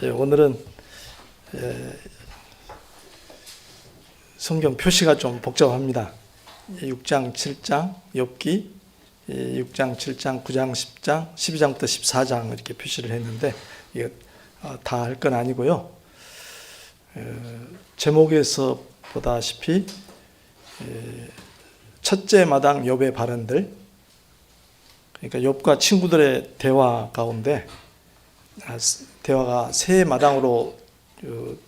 오늘은 성경 표시가 좀 복잡합니다. 6장, 7장, 욥기, 6장, 7장, 9장, 10장, 12장부터 14장 이렇게 표시를 했는데 이거 다 할 건 아니고요. 제목에서 보다시피 첫째 마당 욥의 발언들, 그러니까 욥과 친구들의 대화 가운데 대화가 세 마당으로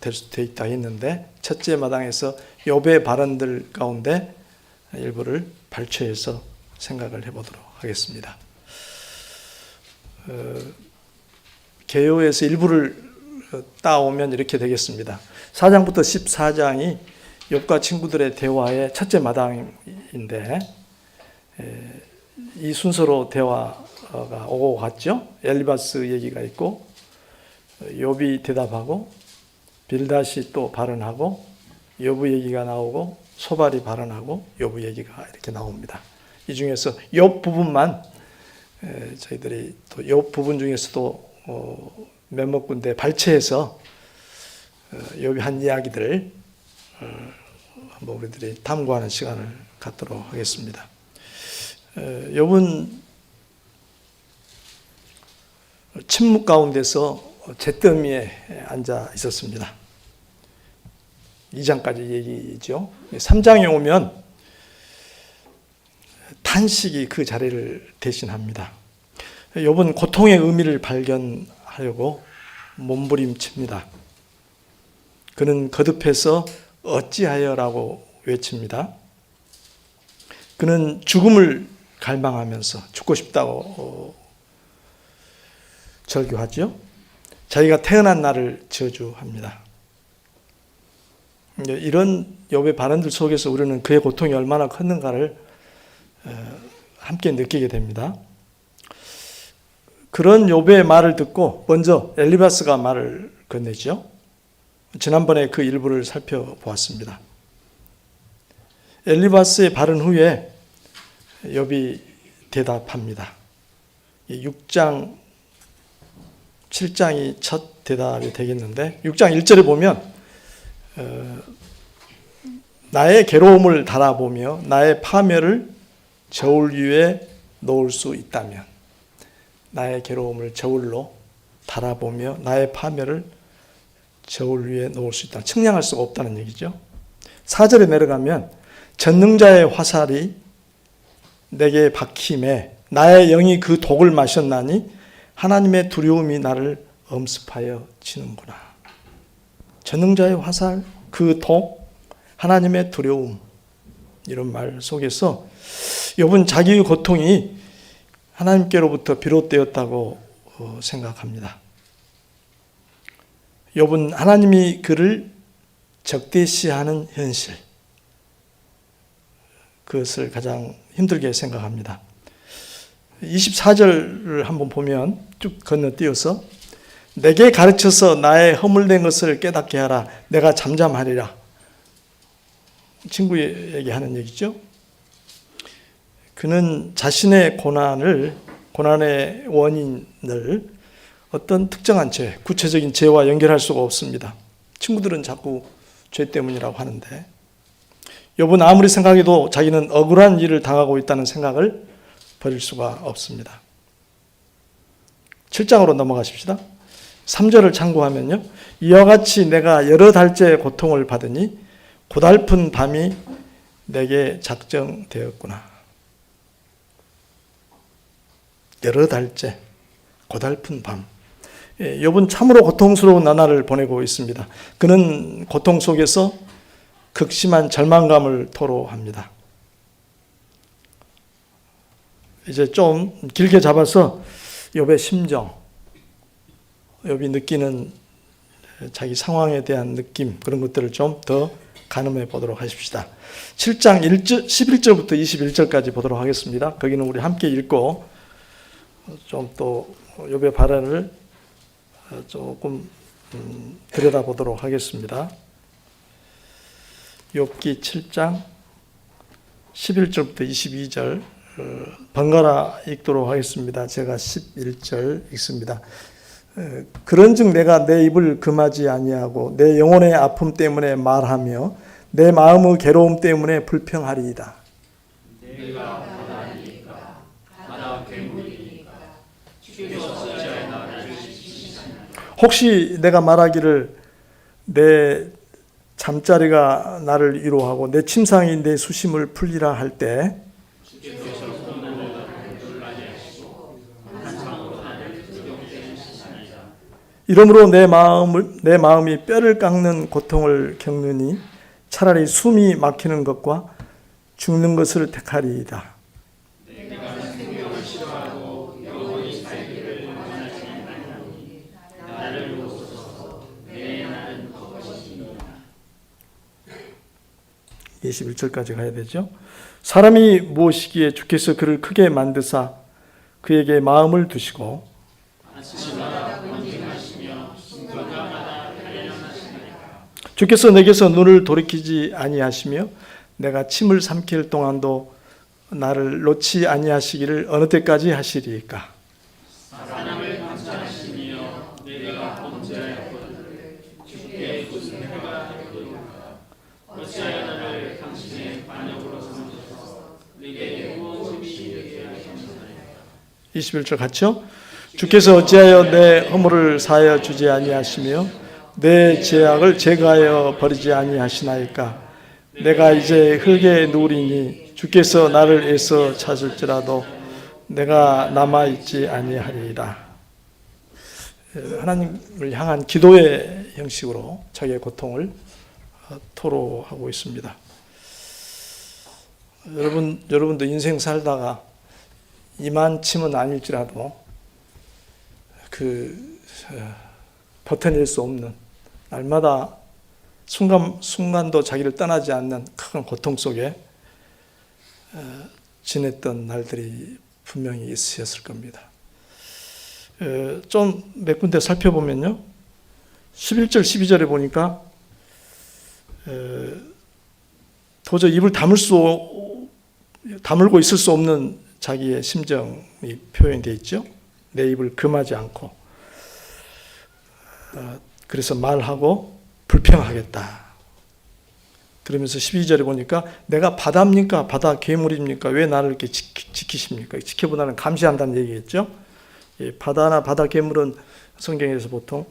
되어 있다 했는데 첫째 마당에서 욥의 발언들 가운데 일부를 발췌해서 생각을 해보도록 하겠습니다. 개요에서 일부를 따오면 이렇게 되겠습니다. 4장부터 14장이 욥과 친구들의 대화의 첫째 마당인데 이 순서로 대화가 오고 갔죠. 엘리바스 얘기가 있고 욥이 대답하고 빌닷이 또 발언하고 욥의 얘기가 나오고 소발이 발언하고 욥의 얘기가 이렇게 나옵니다. 이 중에서 욥 부분만 저희들이 또 욥 부분 중에서도 몇몇 군데 발췌해서 욥이 한 이야기들을 한번 우리들이 탐구하는 시간을 갖도록 하겠습니다. 욥은 침묵 가운데서 잿더미에 앉아 있었습니다. 2장까지 얘기죠. 3장에 오면 탄식이 그 자리를 대신합니다. 욥은 고통의 의미를 발견하려고 몸부림칩니다. 그는 거듭해서 어찌하여라고 외칩니다. 그는 죽음을 갈망하면서 죽고 싶다고 절규하죠. 자기가 태어난 날을 저주합니다. 이런 욥의 발언들 속에서 우리는 그의 고통이 얼마나 컸는가를 함께 느끼게 됩니다. 그런 욥의 말을 듣고 먼저 엘리바스가 말을 건네죠. 지난번에 그 일부를 살펴보았습니다. 엘리바스의 발언 후에 욥이 대답합니다. 6장, 7장이 첫 대답이 되겠는데 6장 1절에 보면 나의 괴로움을 달아보며 나의 파멸을 저울 위에 놓을 수 있다면, 나의 괴로움을 저울로 달아보며 나의 파멸을 저울 위에 놓을 수 있다. 측량할 수가 없다는 얘기죠. 4절에 내려가면 전능자의 화살이 내게 박힘에 나의 영이 그 독을 마셨나니 하나님의 두려움이 나를 엄습하여 치는구나. 전능자의 화살, 그 독, 하나님의 두려움, 이런 말 속에서 욥은 자기의 고통이 하나님께로부터 비롯되었다고 생각합니다. 욥은 하나님이 그를 적대시하는 현실, 그것을 가장 힘들게 생각합니다. 24절을 한번 보면 쭉 건너뛰어서 내게 가르쳐서 나의 허물된 것을 깨닫게 하라. 내가 잠잠하리라. 친구에게 하는 얘기죠. 그는 자신의 고난의 원인을 어떤 특정한 죄, 구체적인 죄와 연결할 수가 없습니다. 친구들은 자꾸 죄 때문이라고 하는데 욥은 아무리 생각해도 자기는 억울한 일을 당하고 있다는 생각을 버릴 수가 없습니다. 7장으로 넘어가십시다. 3절을 참고하면요. 이와 같이 내가 여러 달째 고통을 받으니 고달픈 밤이 내게 작정되었구나. 여러 달째 고달픈 밤. 욥은 참으로 고통스러운 나날을 보내고 있습니다. 그는 고통 속에서 극심한 절망감을 토로합니다. 이제 좀 길게 잡아서 욥의 심정, 욥이 느끼는 자기 상황에 대한 느낌, 그런 것들을 좀 더 가늠해 보도록 하십시다. 7장 11절부터 21절까지 보도록 하겠습니다. 거기는 우리 함께 읽고 좀 또 욥의 발언을 조금 들여다보도록 하겠습니다. 욥기 7장 11절부터 22절 번갈아 읽도록 하겠습니다. 제가 11절 읽습니다. 그런즉 내가 내 입을 금하지 아니하고 내 영혼의 아픔 때문에 말하며 내 마음의 괴로움 때문에 불평하리이다. 내가 바다니까 바다 괴물이니까 주께서 어찌하여 나를 지키시나요? 혹시 내가 말하기를 내 잠자리가 나를 위로하고 내 침상이 내 수심을 풀리라 할 때 이러므로 내 마음이 뼈를 깎는 고통을 겪느니 차라리 숨이 막히는 것과 죽는 것을 택하리이다. 내가 생명을 싫어하고 영원히 살기를 원하지 않나니 나를 놓소서 내 나는 것이니라. 21절까지 가야 되죠. 사람이 무엇이기에 주께서 그를 크게 만드사 그에게 마음을 두시고 주께서 내게서 눈을 돌이키지 아니하시며 내가 침을 삼킬 동안도 나를 놓지 아니하시기를 어느 때까지 하시리이까. 사람을 감찰하시며 내가 범죄하였거든 주께 무슨 해가 되리까. 어찌하여 나를 당신의 반역으로 삼으셔서 내게 무엇을 시게 하셨나이까. 21절 같죠? 주께서 어찌하여 내 허물을 사하여 주지 아니하시며 내 죄악을 제거하여 버리지 아니하시나이까. 내가 이제 흙에 누우리니 주께서 나를 애써 찾을지라도 내가 남아있지 아니하리이다. 하나님을 향한 기도의 형식으로 자기의 고통을 토로하고 있습니다. 여러분도 인생 살다가 이만침은 아닐지라도 버텨낼 수 없는 날마다 순간도 자기를 떠나지 않는 큰 고통 속에 지냈던 날들이 분명히 있으셨을 겁니다. 좀 몇 군데 살펴보면요. 11절, 12절에 보니까 도저히 입을 다물고 있을 수 없는 자기의 심정이 표현되어 있죠. 내 입을 금하지 않고 그래서 말하고 불평하겠다. 그러면서 12절에 보니까 내가 바다입니까? 바다 괴물입니까? 왜 나를 이렇게 지키십니까? 지켜보다는 감시한다는 얘기겠죠. 바다나 바다 괴물은 성경에서 보통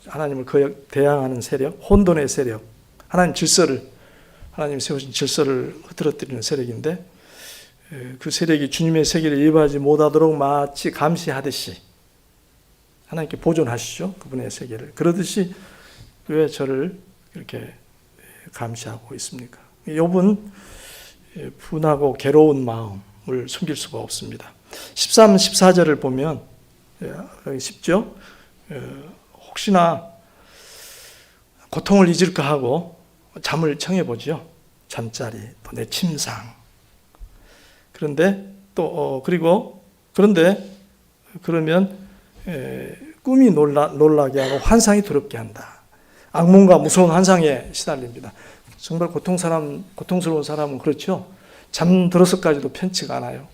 하나님을 대항하는 세력, 혼돈의 세력, 하나님 세우신 질서를 흐트러뜨리는 세력인데 그 세력이 주님의 세계를 예배하지 못하도록 마치 감시하듯이 하나님께 보존하시죠. 그분의 세계를. 그러듯이 왜 저를 이렇게 감시하고 있습니까? 욥은 분하고 괴로운 마음을 숨길 수가 없습니다. 13, 14절을 보면 여기 쉽죠? 혹시나 고통을 잊을까 하고 잠을 청해보죠. 잠자리, 또 내 침상. 그런데 그러면 꿈이 놀라게 하고 환상이 두렵게 한다. 악몽과 무서운 환상에 시달립니다. 정말 고통스러운 사람은 그렇죠. 잠들어서까지도 편치가 않아요.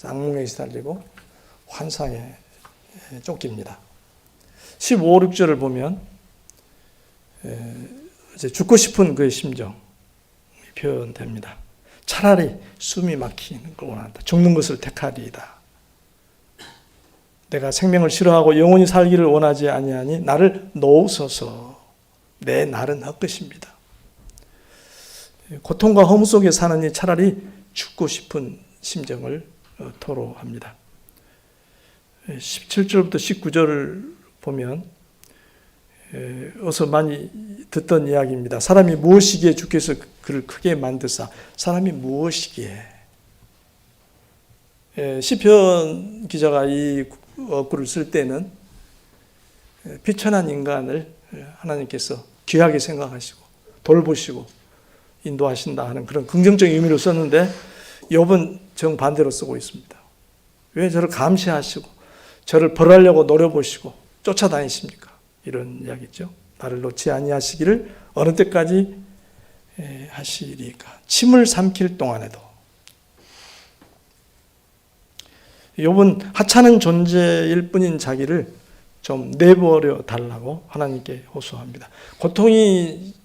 악몽에 시달리고 환상에 쫓깁니다. 15, 16절을 보면 이제 죽고 싶은 그의 심정이 표현됩니다. 차라리 숨이 막히는 걸 원한다. 죽는 것을 택하리이다. 내가 생명을 싫어하고 영원히 살기를 원하지 아니하니 나를 놓으소서. 내 날은 헛것입니다. 고통과 허무 속에 사느니 차라리 죽고 싶은 심정을 토로합니다. 17절부터 19절을 보면 어서 많이 듣던 이야기입니다. 사람이 무엇이기에 주께서 그를 크게 만드사. 사람이 무엇이기에. 시편 기자가 이 글을 쓸 때는 비천한 인간을 하나님께서 귀하게 생각하시고 돌보시고 인도하신다 하는 그런 긍정적인 의미로 썼는데 욥은 정반대로 쓰고 있습니다. 왜 저를 감시하시고 저를 벌하려고 노려보시고 쫓아다니십니까? 이런 이야기죠. 나를 놓지 아니하시기를 어느 때까지 하시리까? 침을 삼킬 동안에도. 욥은 하찮은 존재일 뿐인 자기를 좀 내버려 달라고 하나님께 호소합니다. 고통이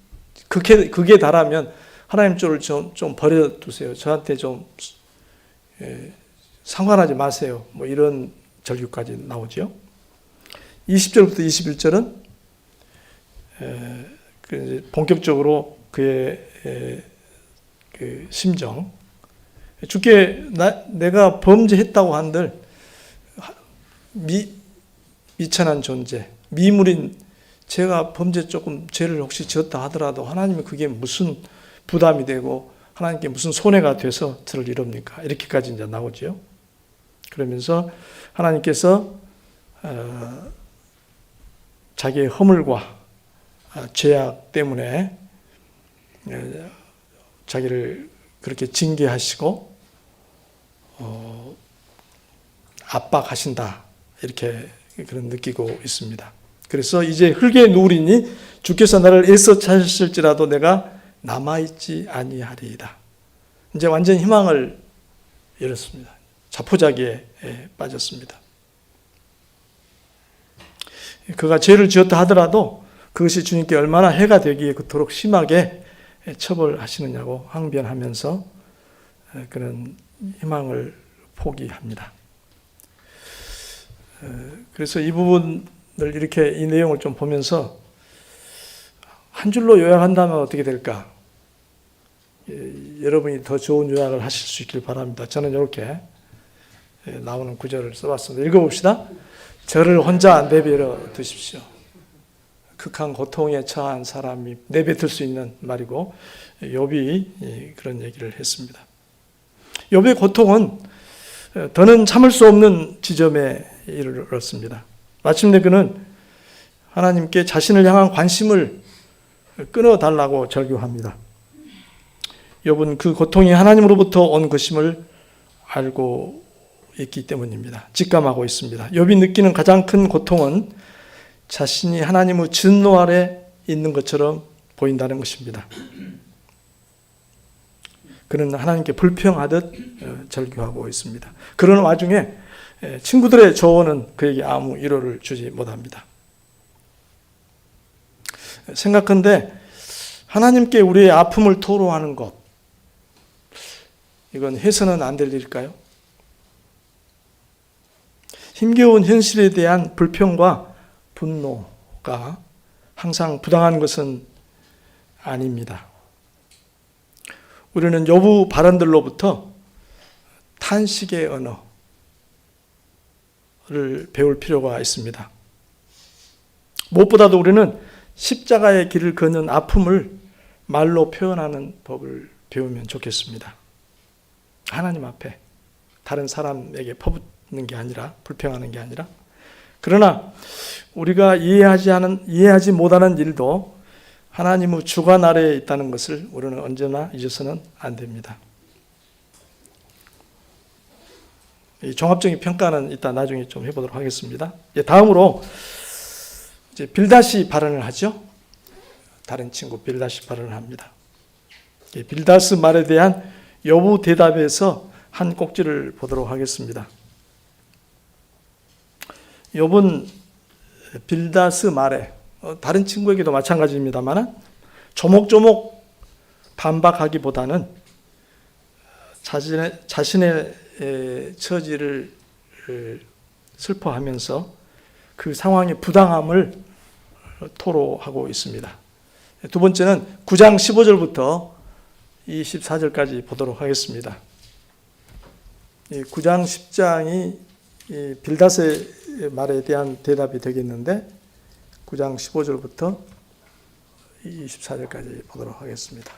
극에 달하면 하나님 쪽을 좀 버려두세요. 저한테 좀 상관하지 마세요. 뭐 이런 절규까지 나오죠. 20절부터 21절은 본격적으로 그의 그 심정, 주께 내가 범죄했다고 한들 미천한 존재, 미물인 제가 조금 죄를 혹시 지었다 하더라도 하나님은 그게 무슨 부담이 되고 하나님께 무슨 손해가 돼서 저를 이럽니까? 이렇게까지 이제 나오죠. 그러면서 하나님께서 자기의 허물과 죄악 때문에 자기를 그렇게 징계하시고 압박하신다, 이렇게 그런 느끼고 있습니다. 그래서 이제 흙에 누우리니 주께서 나를 애써 찾으실지라도 내가 남아있지 아니하리이다. 이제 완전 희망을 잃었습니다. 자포자기에 빠졌습니다. 그가 죄를 지었다 하더라도 그것이 주님께 얼마나 해가 되기에 그토록 심하게 처벌하시느냐고 항변하면서 그런 희망을 포기합니다. 그래서 이 부분을 이렇게 이 내용을 좀 보면서 한 줄로 요약한다면 어떻게 될까? 여러분이 더 좋은 요약을 하실 수 있길 바랍니다. 저는 이렇게 나오는 구절을 써봤습니다. 읽어봅시다. 저를 혼자 내버려 두십시오. 극한 고통에 처한 사람이 내뱉을 수 있는 말이고 욥이 그런 얘기를 했습니다. 욥의 고통은 더는 참을 수 없는 지점에 이르렀습니다. 마침내 그는 하나님께 자신을 향한 관심을 끊어달라고 절규합니다. 욥은 그 고통이 하나님으로부터 온 것임을 알고 있기 때문입니다. 직감하고 있습니다. 욥이 느끼는 가장 큰 고통은 자신이 하나님의 진노 아래 있는 것처럼 보인다는 것입니다. 그는 하나님께 불평하듯 절규하고 있습니다. 그런 와중에 친구들의 조언은 그에게 아무 위로를 주지 못합니다. 생각한데 하나님께 우리의 아픔을 토로하는 것, 이건 해서는 안 될 일일까요? 힘겨운 현실에 대한 불평과 분노가 항상 부당한 것은 아닙니다. 우리는 욥의 발언들로부터 탄식의 언어를 배울 필요가 있습니다. 무엇보다도 우리는 십자가의 길을 걷는 아픔을 말로 표현하는 법을 배우면 좋겠습니다. 하나님 앞에 다른 사람에게 퍼붓는 게 아니라, 불평하는 게 아니라. 그러나 우리가 이해하지 못하는 일도 하나님의 주관 아래에 있다는 것을 우리는 언제나 잊어서는 안 됩니다. 이 종합적인 평가는 이따 나중에 좀 해보도록 하겠습니다. 다음으로 이제 빌닷이 발언을 하죠. 다른 친구 빌닷이 발언을 합니다. 빌닷스 말에 대한 욥의 대답에서 한 꼭지를 보도록 하겠습니다. 욥은 빌닷스 말에, 다른 친구에게도 마찬가지입니다만 조목조목 반박하기보다는 자신의 처지를 슬퍼하면서 그 상황의 부당함을 토로하고 있습니다. 두 번째는 9장 15절부터 24절까지 보도록 하겠습니다. 9장 10장이 빌닷의 말에 대한 대답이 되겠는데 9장 15절부터 24절까지 보도록 하겠습니다.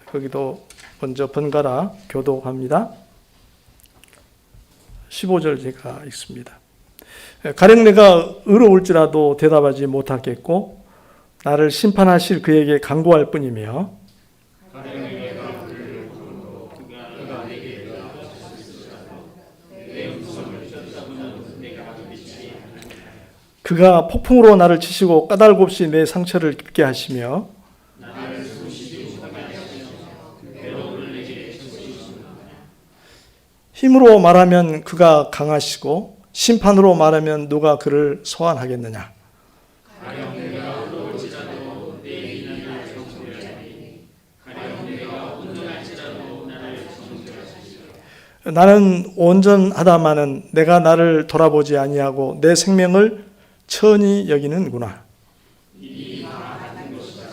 거기도 먼저 번갈아 교독합니다. 15절 제가 읽습니다. 가령 내가 의로울지라도 대답하지 못하겠고 나를 심판하실 그에게 간구할 뿐이며 그가 폭풍으로 나를 치시고 까닭 없이 내 상처를 깊게 하시며 힘으로 말하면 그가 강하시고 심판으로 말하면 누가 그를 소환하겠느냐. 가령 내가 의로울지라도 내 인연을 정죄하리니 가령 내가 온전할지라도 나를 정죄하시리라. 나는 온전하다마는 내가 나를 돌아보지 아니하고 내 생명을 천히 여기는구나. 이다 같은 것이다.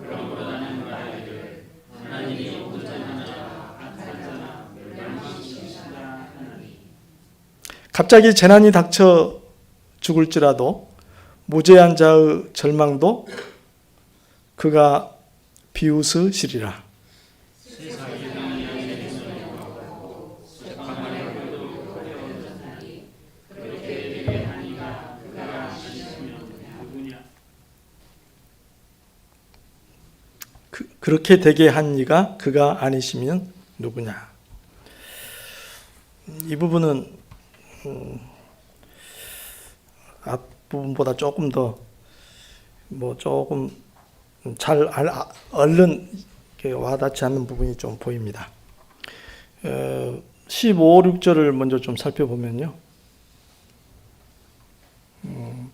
그러므로 나는 말하기를 하나님이 온전한 자와 악한 자나 멸망시키신다 하나니. 갑자기 재난이 닥쳐 죽을지라도 무죄한 자의 절망도 그가 비웃으시리라. 그렇게 되게 한 이가 그가 아니시면 누구냐. 이 부분은 앞부분보다 조금 더 조금 잘 얼른 와닿지 않는 부분이 좀 보입니다. 15, 16절을 먼저 좀 살펴보면요.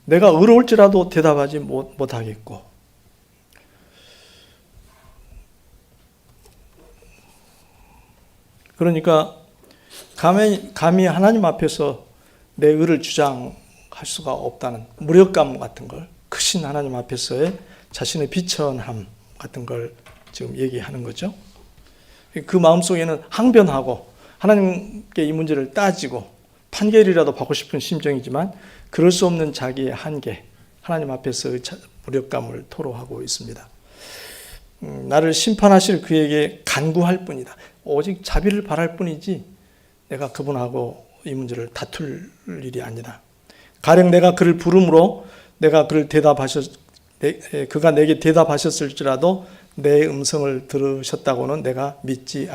내가 의로울지라도 대답하지 못하겠고 그러니까 감히 하나님 앞에서 내 의를 주장할 수가 없다는 무력감 같은 걸, 크신 하나님 앞에서의 자신의 비천함 같은 걸 지금 얘기하는 거죠. 그 마음속에는 항변하고 하나님께 이 문제를 따지고 판결이라도 받고 싶은 심정이지만 그럴 수 없는 자기의 한계, 하나님 앞에서의 무력감을 토로하고 있습니다. 나를 심판하실 그에게 간구할 뿐이다. 오직 자비를 바랄 뿐이지 내가 그분하고 이 문제를 다툴 일이 아니다. 가령 내가 그를 부름으로 내가 그를 그가 내게 대답하셨을지라도 내 음성을 들으셨다고는 내가 믿지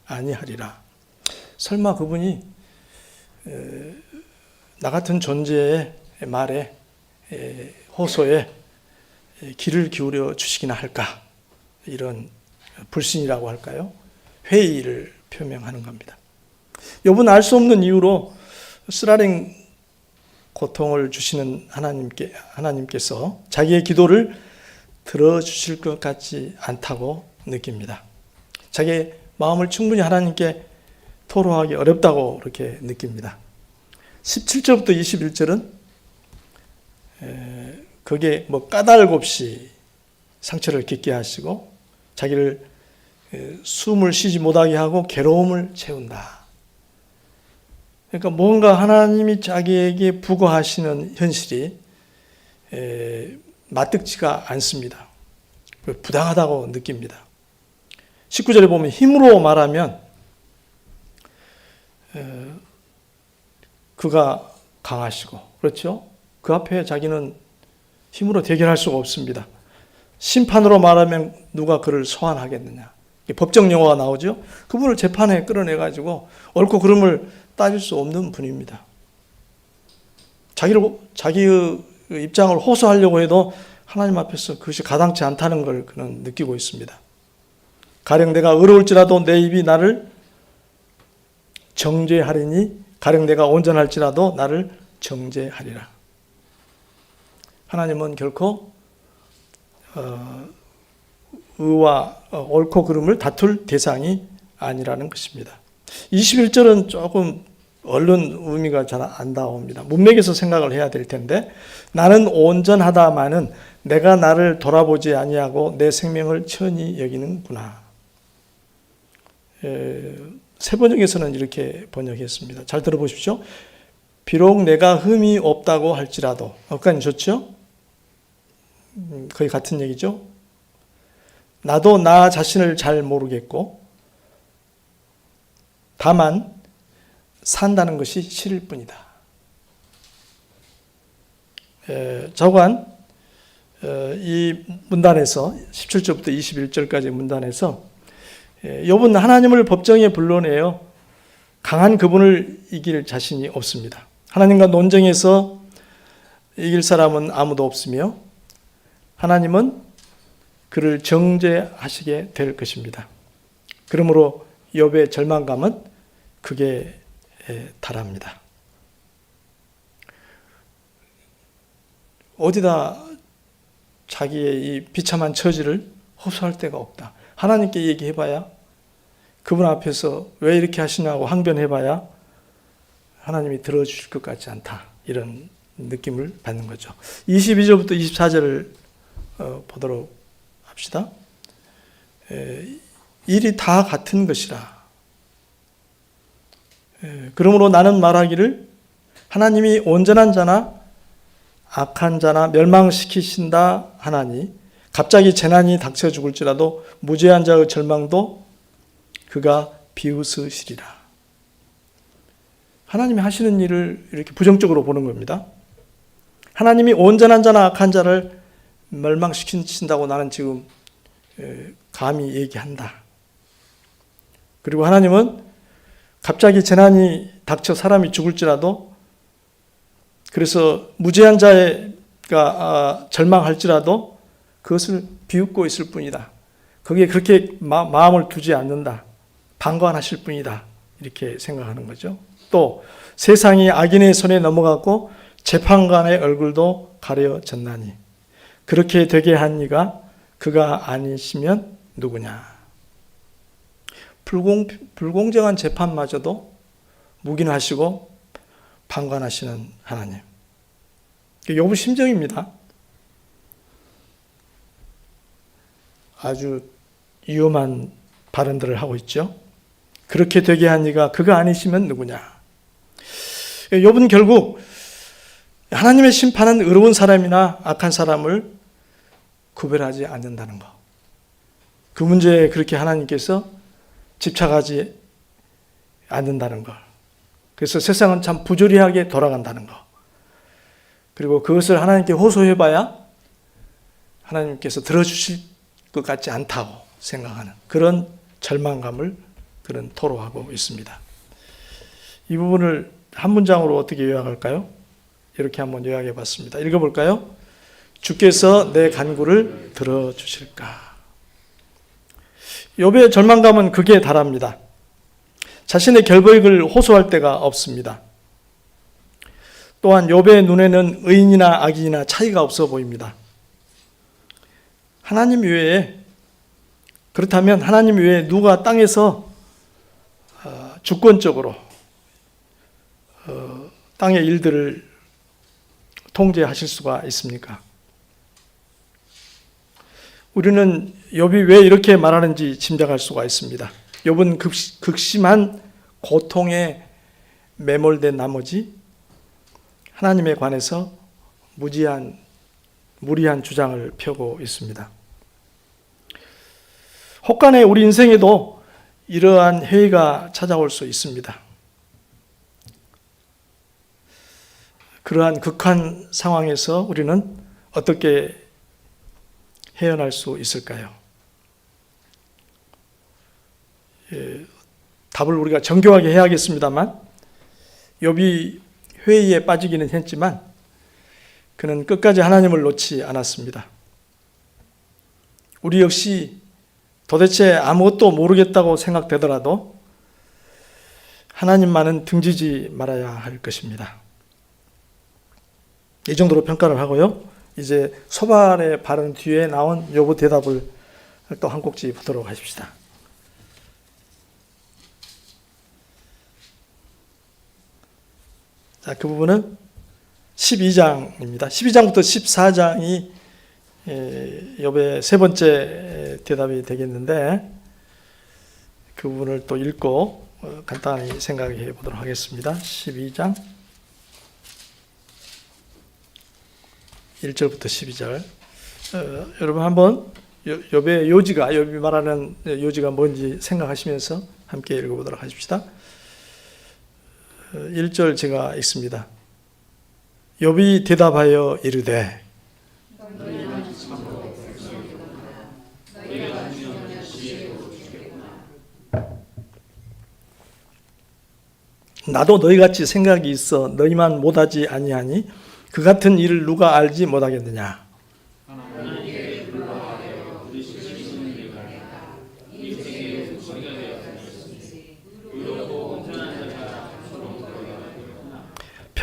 아니하리라. 설마 그분이 나 같은 존재의 말에 호소에 귀를 기울여 주시기나 할까? 이런 불신이라고 할까요? 회의를 표명하는 겁니다. 욥은 알 수 없는 이유로 쓰라린 고통을 주시는 하나님께서 자기의 기도를 들어주실 것 같지 않다고 느낍니다. 자기의 마음을 충분히 하나님께 토로하기 어렵다고 그렇게 느낍니다. 17절부터 21절은 그게 까닭 없이 상처를 겪게 하시고 자기를 숨을 쉬지 못하게 하고 괴로움을 채운다. 그러니까 뭔가 하나님이 자기에게 부과하시는 현실이 마뜩지가 않습니다. 부당하다고 느낍니다. 19절에 보면 힘으로 말하면 그가 강하시고, 그렇죠? 그 앞에 자기는 힘으로 대결할 수가 없습니다. 심판으로 말하면 누가 그를 소환하겠느냐. 법정 용어가 나오죠. 그분을 재판에 끌어내가지고 옳고 그름을 따질 수 없는 분입니다. 자기의 입장을 호소하려고 해도 하나님 앞에서 그것이 가당치 않다는 걸 그는 느끼고 있습니다. 가령 내가 의로울지라도 내 입이 나를 정죄하리니 가령 내가 온전할지라도 나를 정죄하리라. 하나님은 결코 의와 옳고 그름을 다툴 대상이 아니라는 것입니다. 21절은 조금 얼른 의미가 잘 안 나옵니다. 문맥에서 생각을 해야 될 텐데 나는 온전하다마는 내가 나를 돌아보지 아니하고 내 생명을 천히 여기는구나. 세 번역에서는 이렇게 번역했습니다. 잘 들어보십시오. 비록 내가 흠이 없다고 할지라도, 아까 좋죠? 거의 같은 얘기죠. 나도 나 자신을 잘 모르겠고 다만 산다는 것이 싫을 뿐이다. 저관 이 문단에서 17절부터 21절까지 문단에서 욥은 하나님을 법정에 불러내어 강한 그분을 이길 자신이 없습니다. 하나님과 논쟁에서 이길 사람은 아무도 없으며 하나님은 그를 정죄하시게 될 것입니다. 그러므로 욥의 절망감은 그게 다랍니다. 어디다 자기의 이 비참한 처지를 호소할 데가 없다. 하나님께 얘기해봐야, 그분 앞에서 왜 이렇게 하시냐고 항변해봐야 하나님이 들어주실 것 같지 않다. 이런 느낌을 받는 거죠. 22절부터 24절을 보도록 합시다. 일이 다 같은 것이라. 그러므로 나는 말하기를 하나님이 온전한 자나 악한 자나 멸망시키신다 하나니 갑자기 재난이 닥쳐 죽을지라도 무죄한 자의 절망도 그가 비웃으시리라. 하나님이 하시는 일을 이렇게 부정적으로 보는 겁니다. 하나님이 온전한 자나 악한 자를 멸망시키신다고 나는 지금 감히 얘기한다. 그리고 하나님은 갑자기 재난이 닥쳐 사람이 죽을지라도, 그래서 무죄한 자가 절망할지라도 그것을 비웃고 있을 뿐이다. 거기에 그렇게 마음을 두지 않는다. 방관하실 뿐이다. 이렇게 생각하는 거죠. 또 세상이 악인의 손에 넘어갔고 재판관의 얼굴도 가려졌나니 그렇게 되게 한 이가 그가 아니시면 누구냐. 불공정한 재판마저도 묵인하시고 방관하시는 하나님. 욥의 심정입니다. 아주 위험한 발언들을 하고 있죠. 그렇게 되게 한 이가 그가 아니시면 누구냐. 욥은 결국 하나님의 심판은 의로운 사람이나 악한 사람을 구별하지 않는다는 것. 그 문제에 그렇게 하나님께서 집착하지 않는다는 것. 그래서 세상은 참 부조리하게 돌아간다는 것. 그리고 그것을 하나님께 호소해봐야 하나님께서 들어주실 것 같지 않다고 생각하는 그런 절망감을 그런 토로하고 있습니다. 이 부분을 한 문장으로 어떻게 요약할까요? 이렇게 한번 요약해 봤습니다. 읽어볼까요? 주께서 내 간구를 들어주실까? 욥의 절망감은 극에 달합니다. 자신의 결백을 호소할 데가 없습니다. 또한 욥의 눈에는 의인이나 악인이나 차이가 없어 보입니다. 하나님 외에, 그렇다면 하나님 외에 누가 땅에서 주권적으로 땅의 일들을 통제하실 수가 있습니까? 우리는 욥이 왜 이렇게 말하는지 짐작할 수가 있습니다. 욥은 극심한 고통에 매몰된 나머지 하나님에 관해서 무리한 주장을 펴고 있습니다. 혹간에 우리 인생에도 이러한 회의가 찾아올 수 있습니다. 그러한 극한 상황에서 우리는 어떻게 헤어날 수 있을까요? 답을 우리가 정교하게 해야겠습니다만, 욥이 회의에 빠지기는 했지만 그는 끝까지 하나님을 놓지 않았습니다. 우리 역시 도대체 아무것도 모르겠다고 생각되더라도 하나님만은 등지지 말아야 할 것입니다. 이 정도로 평가를 하고요. 이제 소발의 발언 뒤에 나온 욥의 대답을 또 한 꼭지 보도록 하십시다. 자, 그 부분은 12장입니다. 12장부터 14장이 욥의 세 번째 대답이 되겠는데, 그 부분을 또 읽고 간단히 생각해 보도록 하겠습니다. 12장 1절부터 12절. 여러분 한번 욥의 요지가, 욥이 말하는 요지가 뭔지 생각하시면서 함께 읽어보도록 하십시다. 1절 제가 읽습니다. 욥이 대답하여 이르되 나도 너희같이 생각이 있어 너희만 못하지 아니하니 그 같은 일을 누가 알지 못하겠느냐.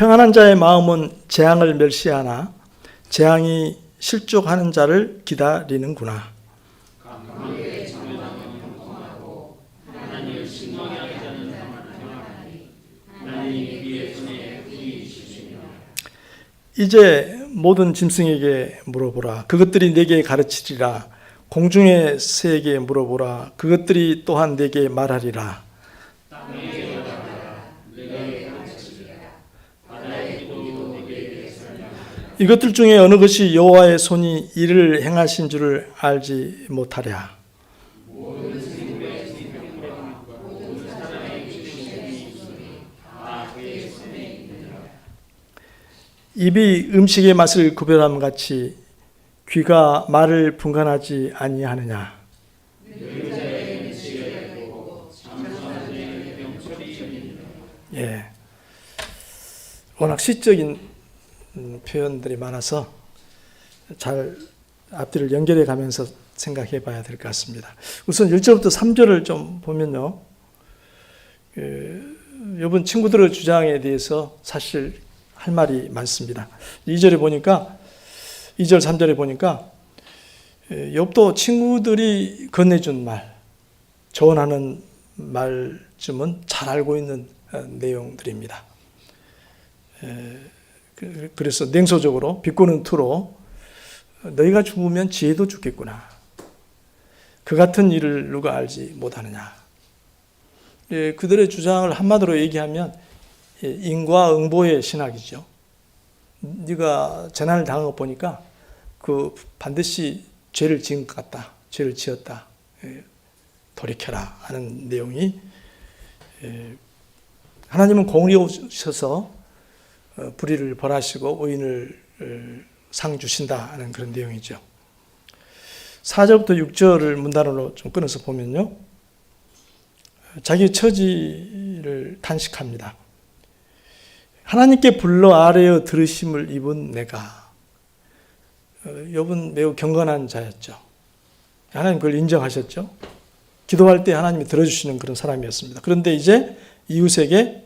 평안한 자의 마음은 재앙을 멸시하나 재앙이 실족하는 자를 기다리는구나. 이제 모든 짐승에게 물어보라. 그것들이 내게 가르치리라. 공중의 새에게 물어보라. 그것들이 또한 내게 말하리라. 이것들 중에 어느 것이 여호와의 손이 이를 행하신 줄을 알지 못하랴. 입이 음식의 맛을 구별함 같이 귀가 말을 분간하지 아니하느냐. 예, 워낙 시적인 표현들이 많아서 잘 앞뒤를 연결해 가면서 생각해 봐야 될 것 같습니다. 우선 1절부터 3절을 좀 보면요, 이번 친구들의 주장에 대해서 사실 할 말이 많습니다. 2절에 보니까 2절 3절에 보니까 욥도 친구들이 건네준 말, 조언하는 말쯤은 잘 알고 있는 내용들입니다. 그래서 냉소적으로 비꼬는 투로 너희가 죽으면 지혜도 죽겠구나. 그 같은 일을 누가 알지 못하느냐. 그들의 주장을 한마디로 얘기하면 인과응보의 신학이죠. 네가 재난을 당한 거 보니까 그 반드시 죄를 지은 것 같다. 죄를 지었다. 돌이켜라 하는 내용이, 하나님은 공의로우셔서 불의를 벌하시고 의인을 상 주신다 하는 그런 내용이죠. 4절부터 6절을 문단으로 좀 끊어서 보면요, 자기 처지를 탄식합니다. 하나님께 불러 아뢰어 들으심을 입은 내가. 욥은 매우 경건한 자였죠. 하나님 그걸 인정하셨죠. 기도할 때 하나님이 들어주시는 그런 사람이었습니다. 그런데 이제 이웃에게,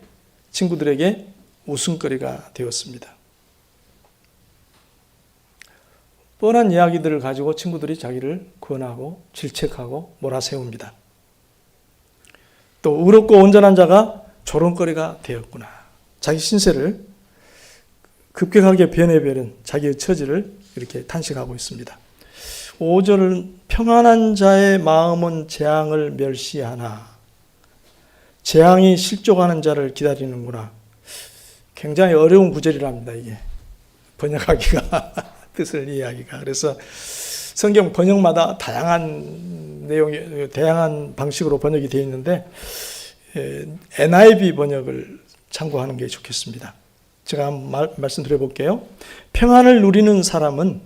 친구들에게 웃음거리가 되었습니다. 뻔한 이야기들을 가지고 친구들이 자기를 권하고 질책하고 몰아세웁니다. 또 의롭고 온전한 자가 조롱거리가 되었구나. 자기 신세를 급격하게 변해버린 자기의 처지를 이렇게 탄식하고 있습니다. 5절은 평안한 자의 마음은 재앙을 멸시하나 재앙이 실족하는 자를 기다리는구나. 굉장히 어려운 구절이랍니다. 이게 번역하기가 뜻을 이해하기가. 그래서 성경 번역마다 다양한 내용이, 다양한 방식으로 번역이 되어 있는데 NIV 번역을 참고하는 게 좋겠습니다. 제가 한번 말씀드려 볼게요. 평안을 누리는 사람은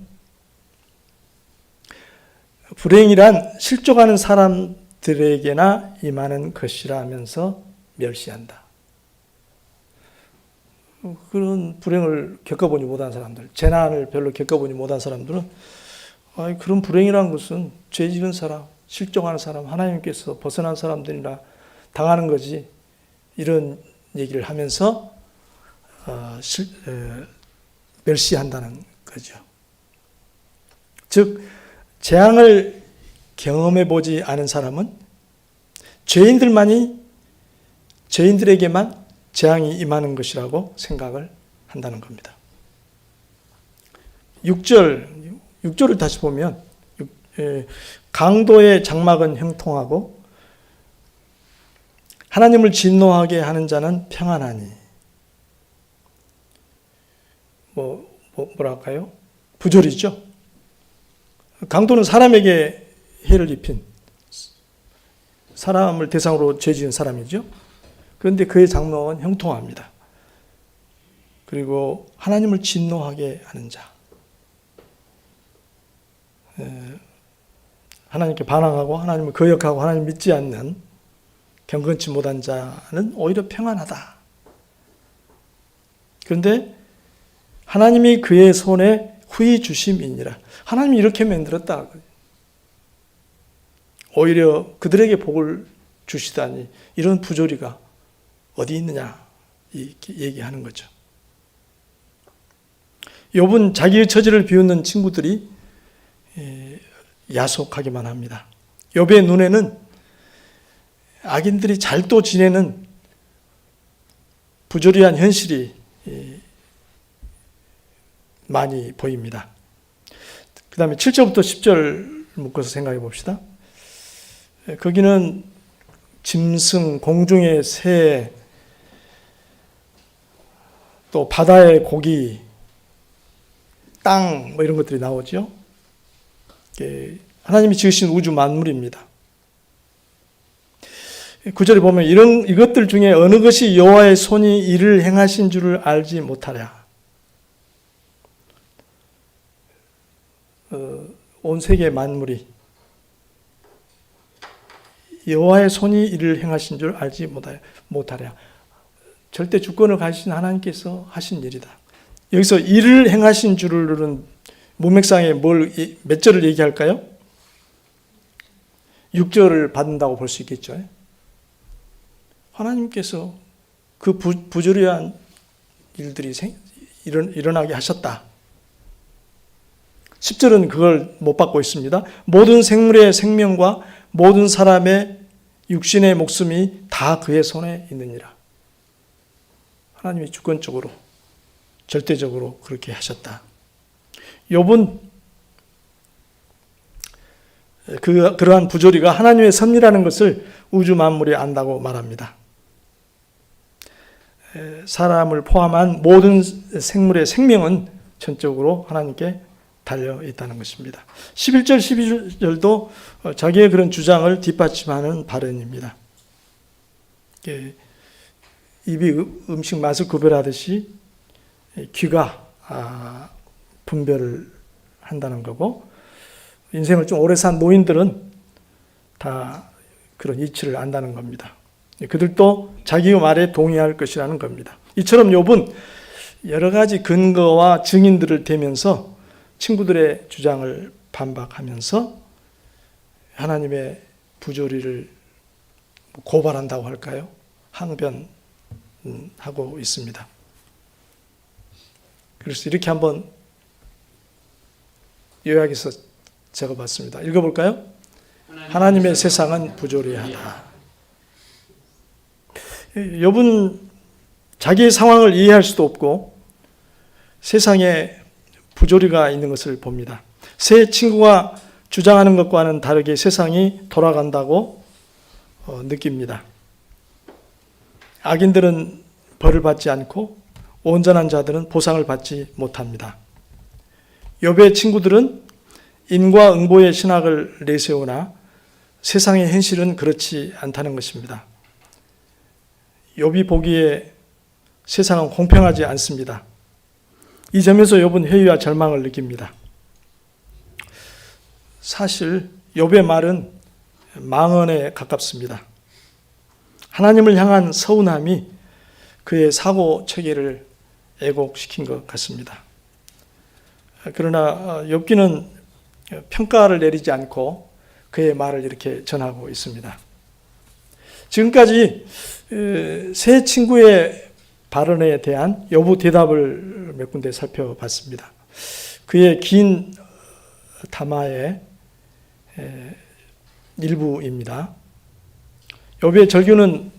불행이란 실족하는 사람들에게나 임하는 것이라 하면서 멸시한다. 그런 불행을 겪어보지 못한 사람들, 재난을 별로 겪어보지 못한 사람들은 그런 불행이라는 것은 죄 지은 사람, 실족하는 사람, 하나님께서 벗어난 사람들이나 당하는 거지, 이런 얘기를 하면서 멸시한다는 거죠. 즉 재앙을 경험해 보지 않은 사람은 죄인들에게만 재앙이 임하는 것이라고 생각을 한다는 겁니다. 6절을 다시 보면 강도의 장막은 형통하고 하나님을 진노하게 하는 자는 평안하니. 뭐랄까요? 부조리죠. 강도는 사람에게 해를 입힌, 사람을 대상으로 죄 지은 사람이죠. 그런데 그의 장막은 형통합니다. 그리고 하나님을 진노하게 하는 자, 하나님께 반항하고 하나님을 거역하고 하나님 믿지 않는 경건치 못한 자는 오히려 평안하다. 그런데 하나님이 그의 손에 후히 주심이니라. 하나님이 이렇게 만들었다. 오히려 그들에게 복을 주시다니 이런 부조리가 어디 있느냐, 이렇게 얘기하는 거죠. 욥은 자기의 처지를 비웃는 친구들이 야속하기만 합니다. 욥의 눈에는 악인들이 잘 또 지내는 부조리한 현실이 많이 보입니다. 그 다음에 7절부터 10절 묶어서 생각해 봅시다. 거기는 짐승, 공중의 새, 또 바다의 고기, 땅, 뭐 이런 것들이 나오죠. 하나님이 지으신 우주 만물입니다. 9절에 보면 이것들 중에 어느 것이 여호와의 손이 이를 행하신 줄을 알지 못하랴. 온 세계 만물이 여호와의 손이 이를 행하신 줄 알지 못하랴. 절대 주권을 가지신 하나님께서 하신 일이다. 여기서 이를 행하신 줄은 문맥상에 몇 절을 얘기할까요? 6절을 받는다고 볼 수 있겠죠. 하나님께서 그 부조리한 일들이 일어나게 하셨다. 10절은 그걸 못 받고 있습니다. 모든 생물의 생명과 모든 사람의 육신의 목숨이 다 그의 손에 있느니라. 하나님이 주권적으로 절대적으로 그렇게 하셨다. 욥은 그러한 부조리가 하나님의 섭리라는 것을 우주 만물이 안다고 말합니다. 사람을 포함한 모든 생물의 생명은 전적으로 하나님께 달려 있다는 것입니다. 11절, 12절도 자기의 그런 주장을 뒷받침하는 발언입니다. 입이 음식 맛을 구별하듯이 귀가 분별을 한다는 거고, 인생을 좀 오래 산 노인들은 다 그런 이치를 안다는 겁니다. 그들도 자기의 말에 동의할 것이라는 겁니다. 이처럼 욥은 여러 가지 근거와 증인들을 대면서 친구들의 주장을 반박하면서 하나님의 부조리를 고발한다고 할까요? 항변하고 있습니다. 그래서 이렇게 한번 요약해서 적어봤습니다. 읽어볼까요? 하나님의 세상은 부조리하다. 욥은 자기의 상황을 이해할 수도 없고 세상에 부조리가 있는 것을 봅니다. 새 친구가 주장하는 것과는 다르게 세상이 돌아간다고 느낍니다. 악인들은 벌을 받지 않고 온전한 자들은 보상을 받지 못합니다. 욥의 친구들은 인과응보의 신학을 내세우나 세상의 현실은 그렇지 않다는 것입니다. 욥이 보기에 세상은 공평하지 않습니다. 이 점에서 욥은 회의와 절망을 느낍니다. 사실 욥의 말은 망언에 가깝습니다. 하나님을 향한 서운함이 그의 사고 체계를 애곡시킨 것 같습니다. 그러나 욥기는 평가를 내리지 않고 그의 말을 이렇게 전하고 있습니다. 지금까지 새 친구의 발언에 대한 여부 대답을 몇 군데 살펴봤습니다. 그의 긴 담화의 일부입니다. 욥의 절규는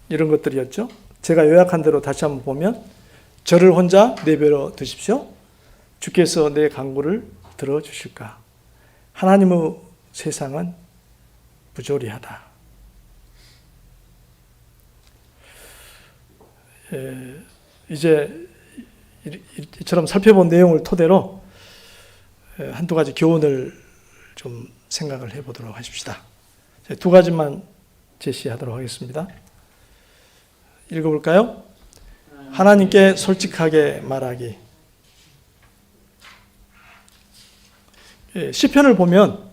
이런 것들이었죠. 제가 요약한 대로 다시 한번 보면, 저를 혼자 내버려 두십시오. 주께서 내 간구를 들어주실까. 하나님의 세상은 부조리하다. 이제 이처럼 살펴본 내용을 토대로 한두 가지 교훈을 좀 생각을 해보도록 하십시다. 두 가지만 제시하도록 하겠습니다. 읽어볼까요? 하나님께 솔직하게 말하기. 시편을 보면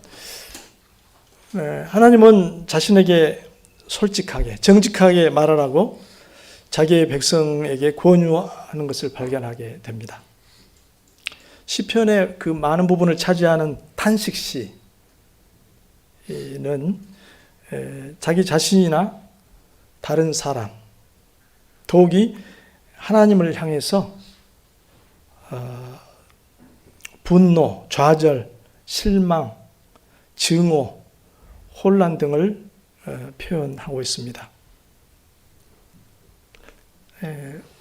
하나님은 자신에게 솔직하게, 정직하게 말하라고 자기의 백성에게 권유하는 것을 발견하게 됩니다. 시편의 그 많은 부분을 차지하는 탄식시는 자기 자신이나 다른 사람, 더욱이 하나님을 향해서 분노, 좌절, 실망, 증오, 혼란 등을 표현하고 있습니다.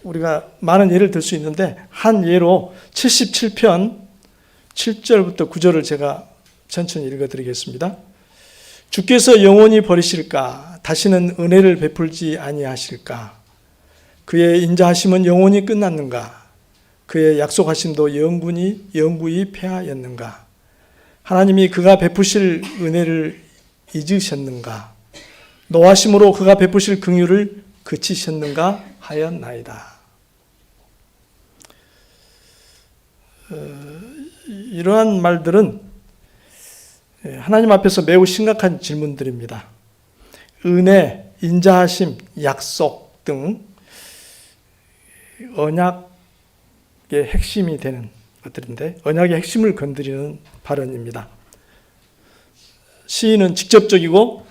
우리가 많은 예를 들 수 있는데 한 예로 77편 7절부터 9절을 제가 천천히 읽어드리겠습니다. 주께서 영원히 버리실까? 다시는 은혜를 베풀지 아니하실까? 그의 인자하심은 영원히 끝났는가? 그의 약속하심도 영구히 폐하였는가? 하나님이 그가 베푸실 은혜를 잊으셨는가? 노하심으로 그가 베푸실 긍휼을 그치셨는가 하였나이다. 이러한 말들은 하나님 앞에서 매우 심각한 질문들입니다. 은혜, 인자하심, 약속 등 언약의 핵심이 되는 것들인데 언약의 핵심을 건드리는 발언입니다. 시인은 직접적이고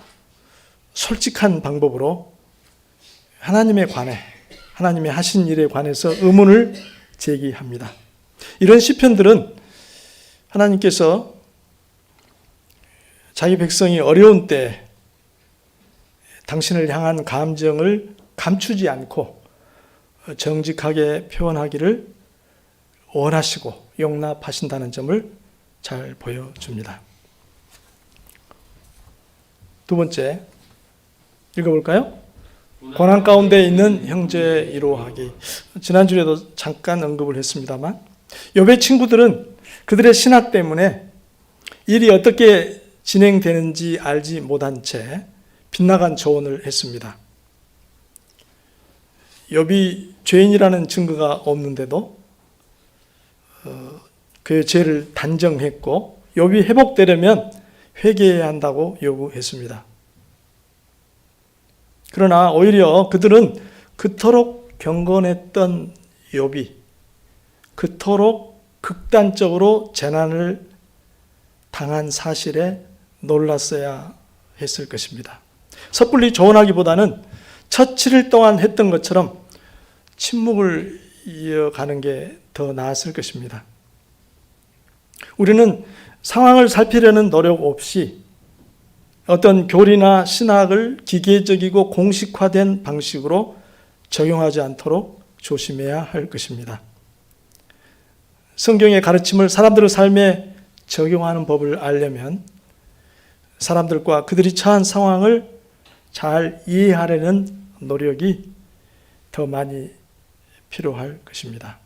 솔직한 방법으로 하나님에 관해 하나님의 하신 일에 관해서 의문을 제기합니다. 이런 시편들은 하나님께서 자기 백성이 어려운 때 당신을 향한 감정을 감추지 않고 정직하게 표현하기를 원하시고 용납하신다는 점을 잘 보여줍니다. 두 번째, 읽어볼까요? 고난 가운데 있는 형제 위로하기. 지난주에도 잠깐 언급을 했습니다만 욥의 친구들은 그들의 신학 때문에 일이 어떻게 진행되는지 알지 못한 채 빗나간 조언을 했습니다. 욥이 죄인이라는 증거가 없는데도 그의 죄를 단정했고 욥이 회복되려면 회개해야 한다고 요구했습니다. 그러나 오히려 그들은 그토록 경건했던 욥이 그토록 극단적으로 재난을 당한 사실에 놀랐어야 했을 것입니다. 섣불리 조언하기보다는 첫 7일 동안 했던 것처럼 침묵을 이어가는 게 더 나았을 것입니다. 우리는 상황을 살피려는 노력 없이 어떤 교리나 신학을 기계적이고 공식화된 방식으로 적용하지 않도록 조심해야 할 것입니다. 성경의 가르침을 사람들의 삶에 적용하는 법을 알려면 사람들과 그들이 처한 상황을 잘 이해하려는 노력이 더 많이 필요할 것입니다.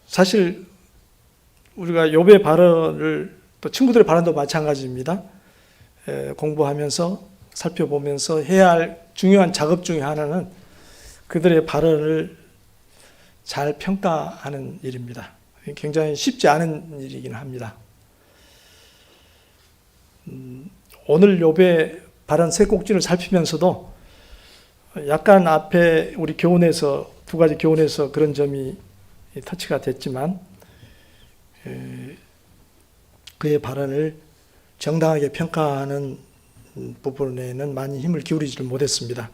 사실 우리가 욥의 발언을 또 친구들의 발언도 마찬가지입니다. 공부하면서 살펴보면서 해야 할 중요한 작업 중에 하나는 그들의 발언을 잘 평가하는 일입니다. 굉장히 쉽지 않은 일이긴 합니다. 오늘 욥의 발언 세 꼭지를 살피면서도 약간 앞에 우리 교훈에서 두 가지 교훈에서 그런 점이 터치가 됐지만 그의 발언을 정당하게 평가하는 부분에는 많이 힘을 기울이지를 못했습니다.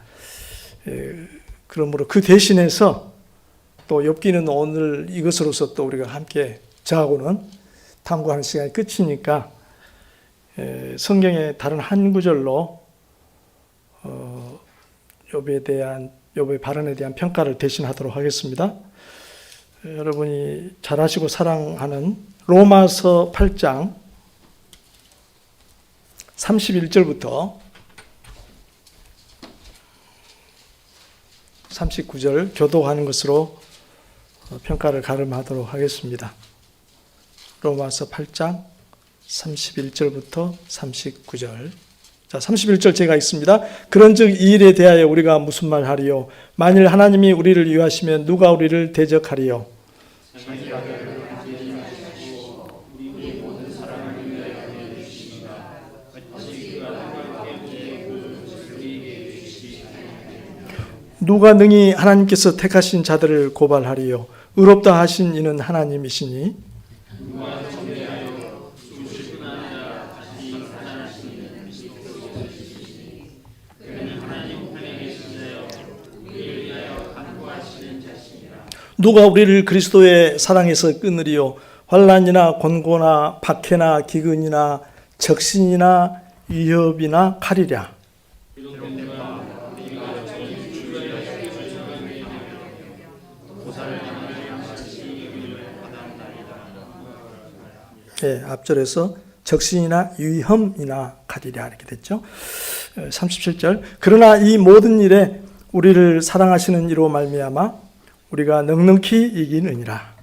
그러므로 그 대신해서 또 욥기는 오늘 이것으로서 또 우리가 함께 저하고는 탐구하는 시간이 끝이니까 성경의 다른 한 구절로 욥의 발언에 대한 평가를 대신하도록 하겠습니다. 여러분이 잘 아시고 사랑하는 로마서 8장 31절부터 39절 교독하는 것으로 평가를 가름하도록 하겠습니다. 로마서 8장 31절부터 39절. 자, 31절 제가 읽습니다. 그런즉 이 일에 대하여 우리가 무슨 말하리요? 만일 하나님이 우리를 위하시면 누가 우리를 대적하리요? 누가 능히 하나님께서 택하신 자들을 고발하리요? 의롭다 하신 이는 하나님이시니 누가 우리를 그리스도의 사랑에서 끊으리요? 환난이나 곤고나 박해나 기근이나 적신이나 위협이나 칼이랴. 예, 앞절에서 적신이나 위험이나 칼이랴 이렇게 됐죠. 37절. 그러나 이 모든 일에 우리를 사랑하시는 이로 말미암아 우리가 넉넉히 이기느니라.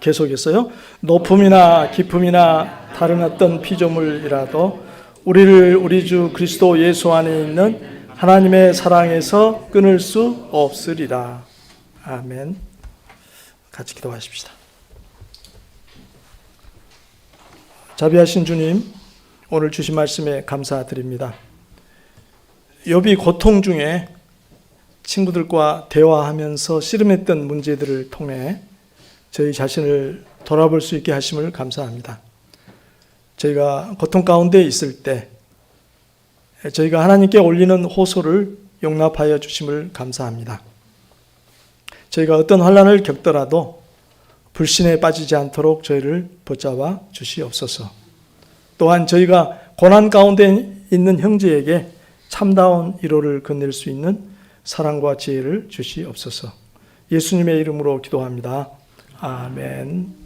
계속해서요. 높음이나 깊음이나 다른 어떤 피조물이라도 우리를 우리 주 그리스도 예수 안에 있는 하나님의 사랑에서 끊을 수 없으리라. 아멘. 같이 기도하십시다. 자비하신 주님, 오늘 주신 말씀에 감사드립니다. 욥이 고통 중에 친구들과 대화하면서 씨름했던 문제들을 통해 저희 자신을 돌아볼 수 있게 하심을 감사합니다. 저희가 고통 가운데 있을 때 저희가 하나님께 올리는 호소를 용납하여 주심을 감사합니다. 저희가 어떤 환난을 겪더라도 불신에 빠지지 않도록 저희를 붙잡아 주시옵소서. 또한 저희가 고난 가운데 있는 형제에게 참다운 위로를 건넬 수 있는 사랑과 지혜를 주시옵소서. 예수님의 이름으로 기도합니다. 아멘.